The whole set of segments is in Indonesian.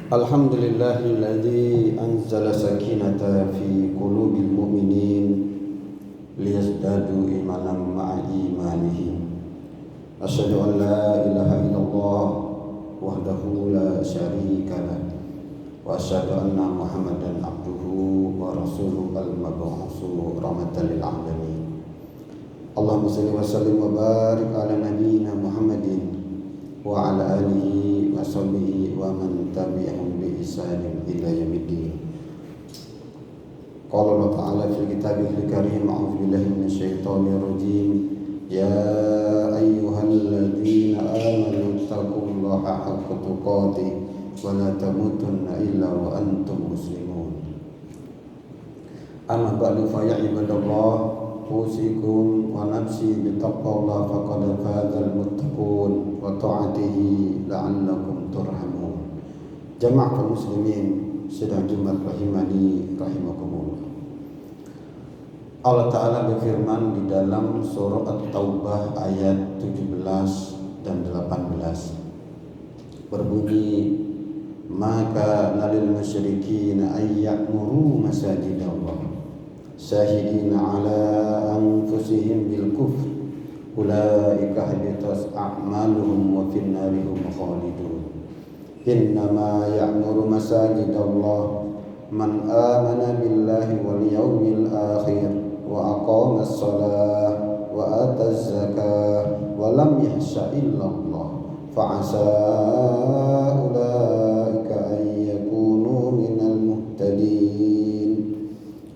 Alhamdulillahilladzi anzala sakinata fi qulubil mu'minin liyazdadu imanan ma'a imanihim. Asyhadu an la ilaha illallah wahdahu la syarika lah wa asyhadu anna Muhammadan abduhu wa rasuluhu al-mab'utsu rahmatan lil alamin. Allahumma shalli wa sallim wa barik ala nabiyyina Muhammadin wa ala alihi wa sahbihi wa man tabi'ahum bi ihsanin ila yaumiddin. Qala Allah Ta'ala fil kitabihil karim, a'udzu billahi minasyaitonir rajim. Ya ayyuhalladzina amanu taqullaha haqqa tuqatih wa la tamutunna illa wa antum muslimun. Amma ba'du fa ya ibadallah, usikum wa nafsi bittaqwallah faqad fazal muttaqun wa ta'atihi la'allakum turhamun. Jama'atul muslimin sedang Jumat rahimani rahimakumullah. Allah Ta'ala berfirman di dalam surah At-Taubah ayat 17 dan 18, berbunyi, maka nalil musyrikin ayya'muru masajidallah syahidina ala anfusihim bil kufr ulaika habitat a'maluhum wa fin nari hum khalidun. Innama ya'muru masajidallah man amana billahi wal yawmil akhir wa aqama as-salah wa ata az-zakah wa lam yakhsha illa Allah fa asa ulaika an yakunu minal muhtadin.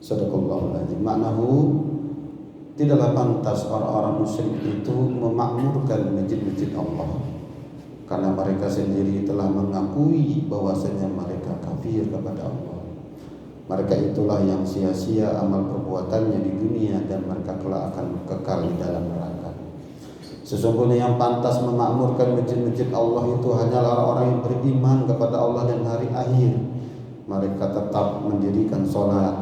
Sadaqallahul adzim. Maknahu, tidaklah pantas orang-orang musyrik itu memakmurkan masjid-masjid Allah, karena mereka sendiri telah mengakui bahwasanya mereka kafir kepada Allah. Mereka itulah yang sia-sia amal perbuatannya di dunia dan mereka kelak akan kekal di dalam neraka. Sesungguhnya yang pantas memakmurkan masjid-masjid Allah itu hanyalah orang-orang yang beriman kepada Allah dan hari akhir. Mereka tetap mendirikan sholat,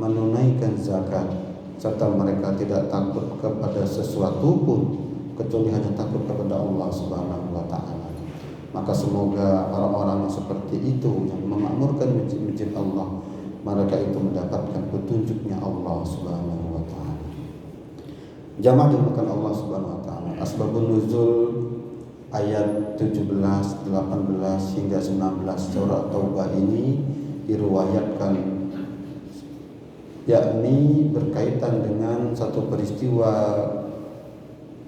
menunaikan zakat, serta mereka tidak takut kepada sesuatu pun kecuali hanya takut kepada Allah Subhanahu wa Ta'ala. Maka semoga orang-orang yang seperti itu yang memakmurkan masjid-masjid Allah, mereka itu mendapatkan petunjuknya Allah Subhanahu wa Ta'ala. Jamaah dimuliakan Allah Subhanahu wa Ta'ala. Asbabun nuzul ayat 17, 18 hingga 19 surah Taubah ini diriwayatkan, yakni berkaitan dengan satu peristiwa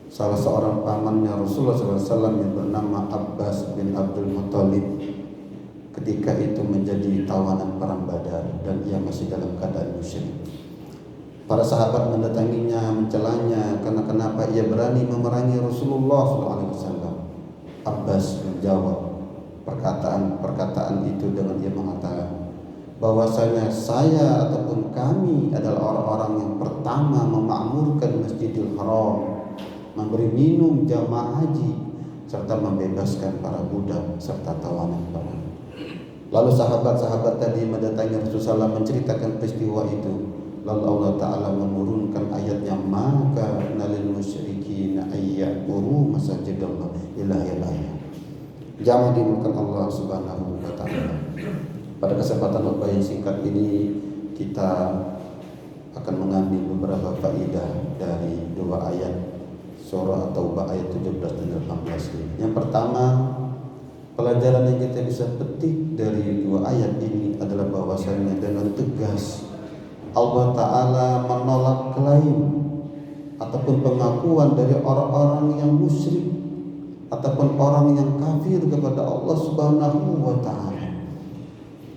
salah seorang pamannya Rasulullah SAW yang bernama Abbas bin Abdul Muttalib ketika itu menjadi tawanan perang Badar dan ia masih dalam keadaan musyrik. Para sahabat mendatanginya, mencelanya karena kenapa ia berani memerangi Rasulullah SAW. Abbas menjawab perkataan itu dengan dia mengatakan bahwasanya saya ataupun kami adalah orang-orang yang pertama memakmurkan Masjidil Haram, memberi minum jamaah haji, serta membebaskan para budak serta tawanan perang. Lalu sahabat-sahabat tadi mendatangi Rasulullah SAW menceritakan peristiwa itu. Lalu Allah Ta'ala menurunkan ayatnya, maka nalil musyrikin ayya'muru masajidallah ila ayat. Jangan dimuliakan Allah Subhanahu wa Ta'ala. Pada kesempatan khutbah yang singkat ini kita akan mengambil beberapa faedah dari dua ayat surah At-Taubah ayat 17 dan 18 ini. Yang pertama, pelajaran yang kita bisa petik dari dua ayat ini adalah bahwasanya dengan tegas Allah Ta'ala menolak klaim ataupun pengakuan dari orang-orang yang musyrik ataupun orang yang kafir kepada Allah Subhanahu wa Ta'ala.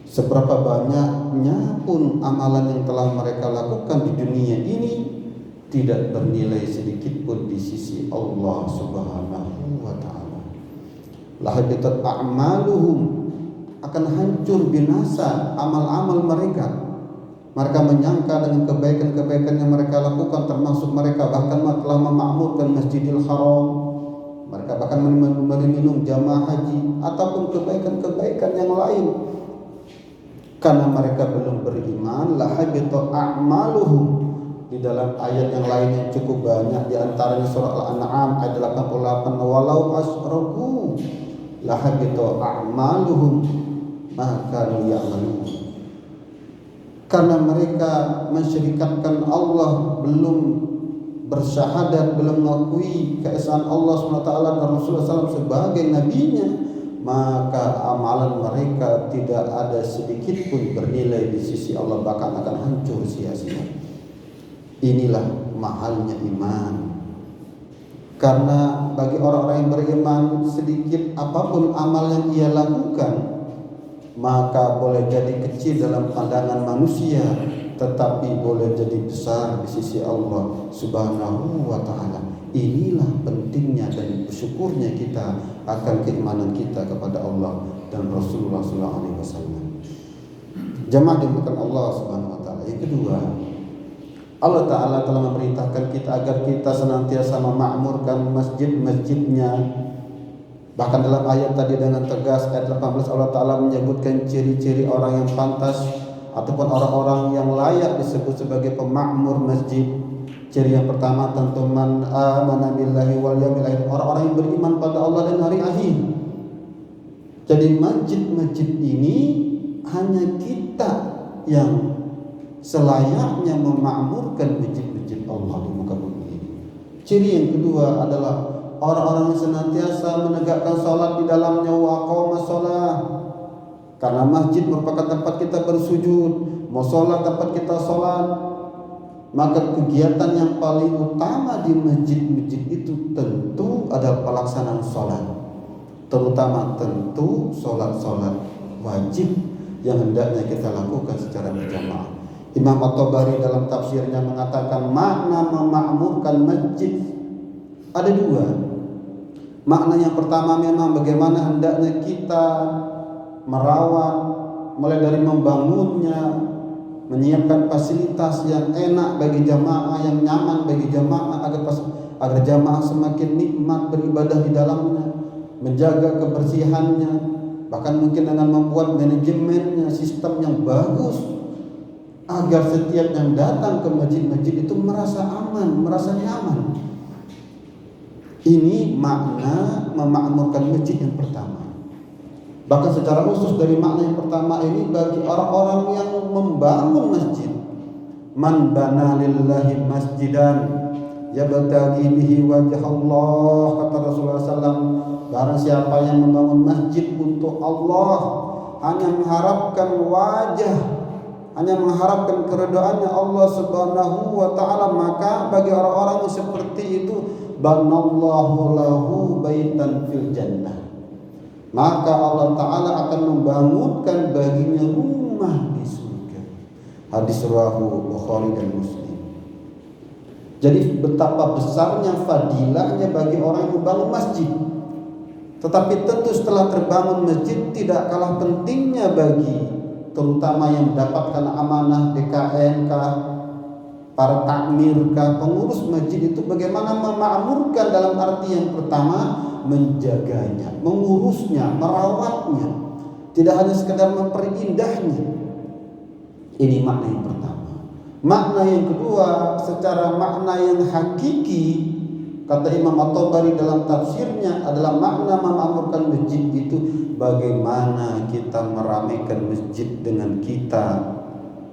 Seberapa banyaknya pun amalan yang telah mereka lakukan di dunia ini tidak bernilai sedikit pun di sisi Allah Subhanahu wa Ta'ala. Lahabitat a'maluhum, akan hancur binasa amal-amal mereka. Mereka menyangka dengan kebaikan-kebaikan yang mereka lakukan, termasuk mereka bahkan telah memakmurkan Masjidil Haram, mereka bahkan memberi minum jamaah haji ataupun kebaikan-kebaikan yang lain. Karena mereka belum beriman, lahabitat a'maluhum. Di dalam ayat yang lain yang cukup banyak, di antaranya surah Al-An'am ayat 88, walau asyraku lahabita a'maluhum, ma kanu ya'malun. Karena mereka mensyirikatkan Allah, belum bersyahadat, belum mengakui keesaan Allah SWT dan Rasulullah SAW sebagai nabinya, maka amalan mereka tidak ada sedikit pun bernilai di sisi Allah, bahkan akan hancur sia-sia. Inilah mahalnya iman. Karena bagi orang-orang yang beriman, sedikit apapun amal yang ia lakukan, maka boleh jadi kecil dalam pandangan manusia, tetapi boleh jadi besar di sisi Allah Subhanahu wa ta'ala. Inilah pentingnya dan bersyukurnya kita akan keimanan kita kepada Allah dan Rasulullah SAW. Jamaah dimulakan Allah Subhanahu wa ta'ala. Yang kedua, Allah Ta'ala telah memerintahkan kita agar kita senantiasa memakmurkan masjid-masjidnya. Bahkan dalam ayat tadi dengan tegas, ayat 18, Allah Ta'ala menyebutkan ciri-ciri orang yang pantas ataupun orang-orang yang layak disebut sebagai pemakmur masjid. Ciri yang pertama tentu man amana billahi wal yawmil akhir, orang-orang yang beriman pada Allah dan hari akhir. Jadi masjid-masjid ini hanya kita yang selayaknya memakmurkan masjid-masjid Allah di muka bumi ini. Ciri yang kedua adalah orang-orang yang senantiasa menegakkan salat di dalamnya, wa aqamas shalah. Karena masjid merupakan tempat kita bersujud, musola tempat kita salat, maka kegiatan yang paling utama di masjid-masjid itu tentu adalah pelaksanaan salat, terutama tentu salat-salat wajib yang hendaknya kita lakukan secara berjamaah. Imam At-Tabari dalam tafsirnya mengatakan makna memakmurkan masjid ada dua. Makna yang pertama memang bagaimana hendaknya kita merawat, mulai dari membangunnya, menyiapkan fasilitas yang enak bagi jamaah, yang nyaman bagi jamaah agar jamaah semakin nikmat beribadah di dalamnya, menjaga kebersihannya, bahkan mungkin dengan membuat manajemennya, sistem yang bagus, agar setiap yang datang ke masjid-masjid itu merasa aman, merasa nyaman. Ini makna memakmurkan masjid yang pertama. Bahkan secara khusus dari makna yang pertama ini bagi orang-orang yang membangun masjid. Man bana lillahi masjidan yabtaghi bihi wajh Allah, kata Rasulullah SAW. Barang siapa yang membangun masjid untuk Allah, hanya mengharapkan wajah, hanya mengharapkan keredaannya Allah Subhanahu wa ta'ala, maka bagi orang-orang yang seperti itu, banallahu lahu baitan fil jannah, maka Allah Ta'ala akan membangunkan baginya rumah di surga. Hadis riwayat Bukhari dan Muslim. Jadi betapa besarnya fadilahnya bagi orang yang membangun masjid. Tetapi tentu setelah terbangun masjid, tidak kalah pentingnya bagi terutama yang mendapatkan amanah DKN para takmir pengurus masjid itu bagaimana memakmurkan, dalam arti yang pertama menjaganya, mengurusnya, merawatnya, tidak hanya sekedar memperindahnya. Ini makna yang pertama. Makna yang kedua, secara makna yang hakiki, kata Imam At-Tabari dalam tafsirnya, adalah makna memakmurkan masjid itu bagaimana kita meramaikan masjid dengan kita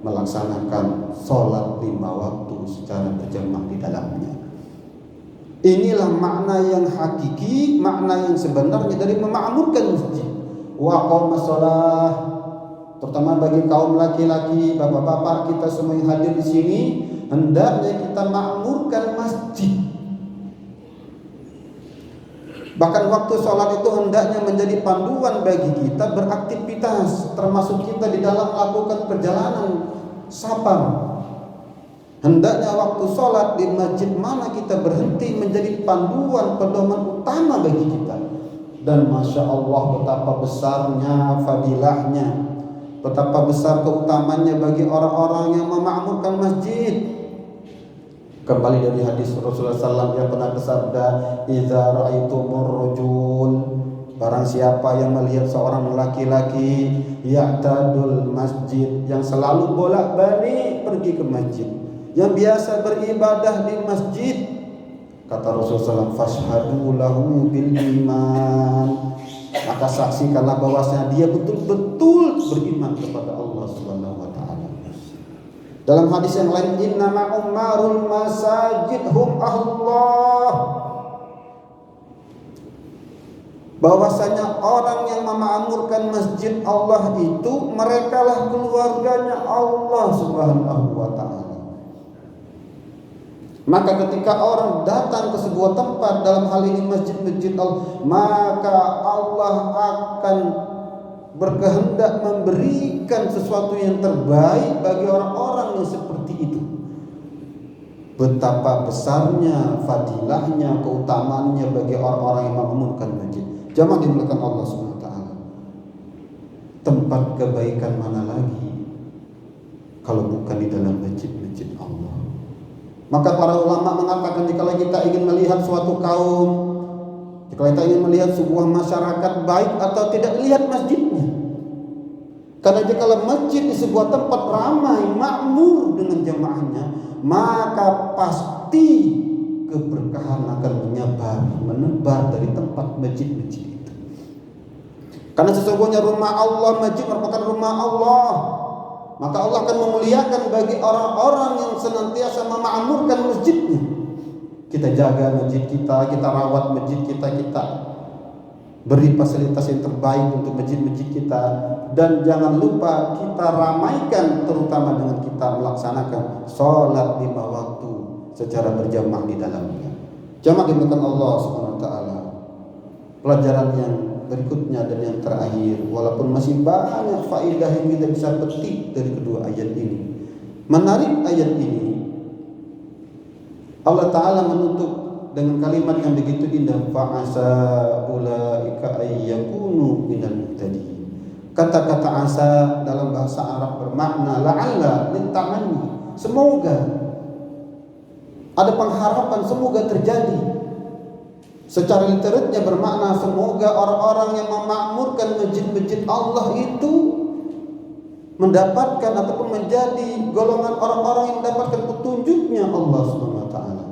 melaksanakan sholat 5 waktu secara berjamaah di dalamnya. Inilah makna yang hakiki, makna yang sebenarnya dari memakmurkan masjid. Wa qamas shalah, terutama bagi kaum laki-laki, bapak-bapak kita semua yang hadir di sini, hendaknya kita makmurkan masjid. Bahkan waktu sholat itu hendaknya menjadi panduan bagi kita beraktivitas, termasuk kita di dalam melakukan perjalanan safar. Hendaknya waktu sholat di masjid mana kita berhenti menjadi panduan, pedoman utama bagi kita. Dan Masya Allah, betapa besarnya fadilahnya, betapa besar keutamannya bagi orang-orang yang memakmurkan masjid. Kembali dari hadis Rasulullah SAW yang pernah bersabda, "Idza ra'aitumur rajul", barang siapa yang melihat seorang laki-laki ya'tadul masjid, yang selalu bolak-balik pergi ke masjid, yang biasa beribadah di masjid, kata Rasulullah SAW, "Fashhadu lahu bil iman", maka saksikanlah bahwasanya dia betul-betul beriman kepada Allah Subhanahu wa taala. Dalam hadis yang lain, innama ummarul masajid hum ahlullah, bahwasanya orang yang memakmurkan masjid Allah itu merekalah keluarganya Allah Subhanahu wa taala. Maka ketika orang datang ke sebuah tempat, dalam hal ini masjid-masjid Allah, maka Allah akan berkehendak memberikan sesuatu yang terbaik bagi orang-orang yang seperti itu. Betapa besarnya fadilahnya, keutamaannya bagi orang-orang yang memakmurkan masjid. Jamaah dimuliakan Allah Subhanahu wa taala. Tempat kebaikan mana lagi kalau bukan di dalam masjid-masjid Allah? Maka para ulama mengatakan, jika kita ingin melihat suatu kaum, jika kita ingin melihat sebuah masyarakat baik atau tidak, lihat masjidnya. Karena jika masjid di sebuah tempat ramai, makmur dengan jamaahnya, maka pasti keberkahan akan menebar dari tempat masjid-masjid itu. Karena sesungguhnya rumah Allah, masjid merupakan rumah Allah. Maka Allah akan memuliakan bagi orang-orang yang senantiasa memakmurkan masjidnya. Kita jaga masjid kita, kita rawat masjid kita, kita beri fasilitas yang terbaik untuk masjid-masjid kita. Dan jangan lupa kita ramaikan, terutama dengan kita melaksanakan sholat 5 waktu secara berjamaah di dalamnya. Jamaah dimuliakan Allah Subhanahu wa taala. Pelajaran yang berikutnya dan yang terakhir, walaupun masih banyak faedah yang kita bisa petik dari kedua ayat ini. Menarik ayat ini, Allah Ta'ala menutup dengan kalimat yang begitu indah, fa'asa ulaika ayyakunu minal muhtadin. Kata-kata asa dalam bahasa Arab bermakna la'alla, lintamanni, semoga. Ada pengharapan, semoga terjadi. Secara literatnya bermakna semoga orang-orang yang memakmurkan masjid-masjid Allah itu mendapatkan ataupun menjadi golongan orang-orang yang mendapatkan petunjuknya Allah Subhanahu wa taala.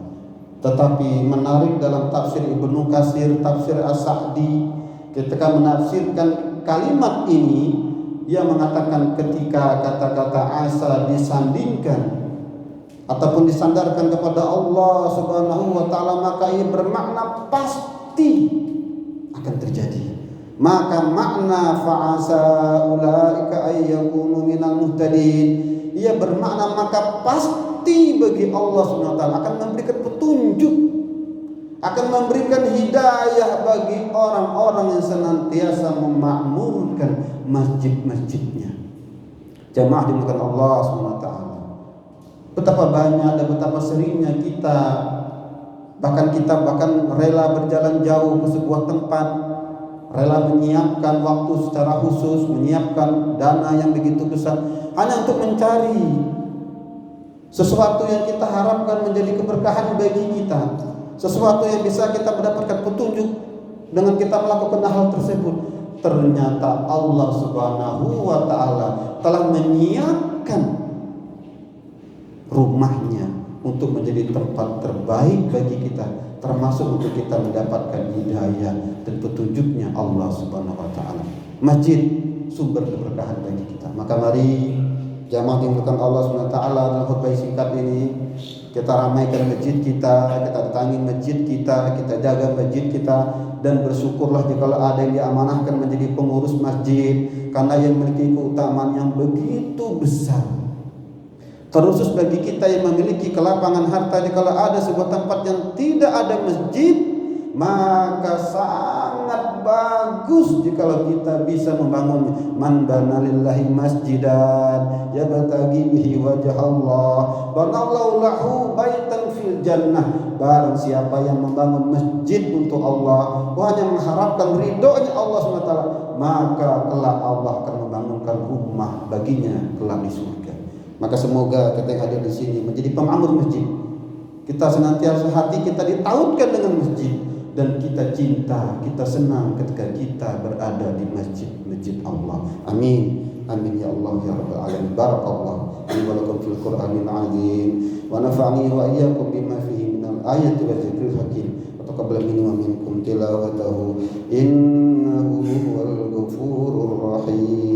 Tetapi menarik dalam tafsir Ibnu Katsir, tafsir As-Sa'di, ketika menafsirkan kalimat ini, ia mengatakan ketika kata-kata asa disandingkan ataupun disandarkan kepada Allah Subhanahu wa taala, maka ia bermakna pasti akan terjadi. Maka makna fa'asa ulaika ayyakunu minal muhtadin, ia bermakna maka pasti bagi Allah Subhanahu wa taala akan memberikan petunjuk, akan memberikan hidayah bagi orang-orang yang senantiasa memakmurkan masjid-masjidnya. Jamaah dimuliakan Allah Subhanahu wa taala. Betapa banyak dan betapa seringnya kita bahkan rela berjalan jauh ke sebuah tempat, rela menyiapkan waktu secara khusus, menyiapkan dana yang begitu besar hanya untuk mencari sesuatu yang kita harapkan menjadi keberkahan bagi kita, sesuatu yang bisa kita mendapatkan petunjuk dengan kita melakukan hal tersebut. Ternyata Allah Subhanahu wa taala telah menyiapkan rumahnya untuk menjadi tempat terbaik bagi kita, termasuk untuk kita mendapatkan hidayah dan petunjuknya Allah Subhanahu wa taala. Masjid sumber keberkahan bagi kita. Maka mari jamaah dimuliakan Allah Subhanahu wa taala, dalam khutbah singkat ini kita ramaikan masjid kita datangi masjid kita jaga masjid kita, dan bersyukurlah jika ada yang diamanahkan menjadi pengurus masjid, karena yang memiliki keutamaan yang begitu besar. Terkhusus bagi kita yang memiliki kelapangan harta, jika ada sebuah tempat yang tidak ada masjid, maka sangat bagus jika kita bisa membangunnya. Man bana lillahi masjidan yabtaghi bihi wajh Allah banallahu lahu baitan fil jannah. Barang siapa yang membangun masjid untuk Allah, hanya mengharapkan ridhonya Allah SWT, maka kelak Allah akan membangunkan rumah baginya kelak di surga. Maka semoga kita yang hadir di sini menjadi pemakmur masjid. Kita senantiasa hati kita ditautkan dengan masjid, dan kita cinta, kita senang ketika kita berada di masjid-masjid Allah. Amin. Amin ya Allah ya rabbal alamin. Barakallahu li wa lakum fil Qur'anil azim wa nafa'ani wa iyyakum bima fihi minal ayati wa dzikril hakim. Wa taqabbal minni wa minkum tilawatahu innahu huwal ghafurur rahim.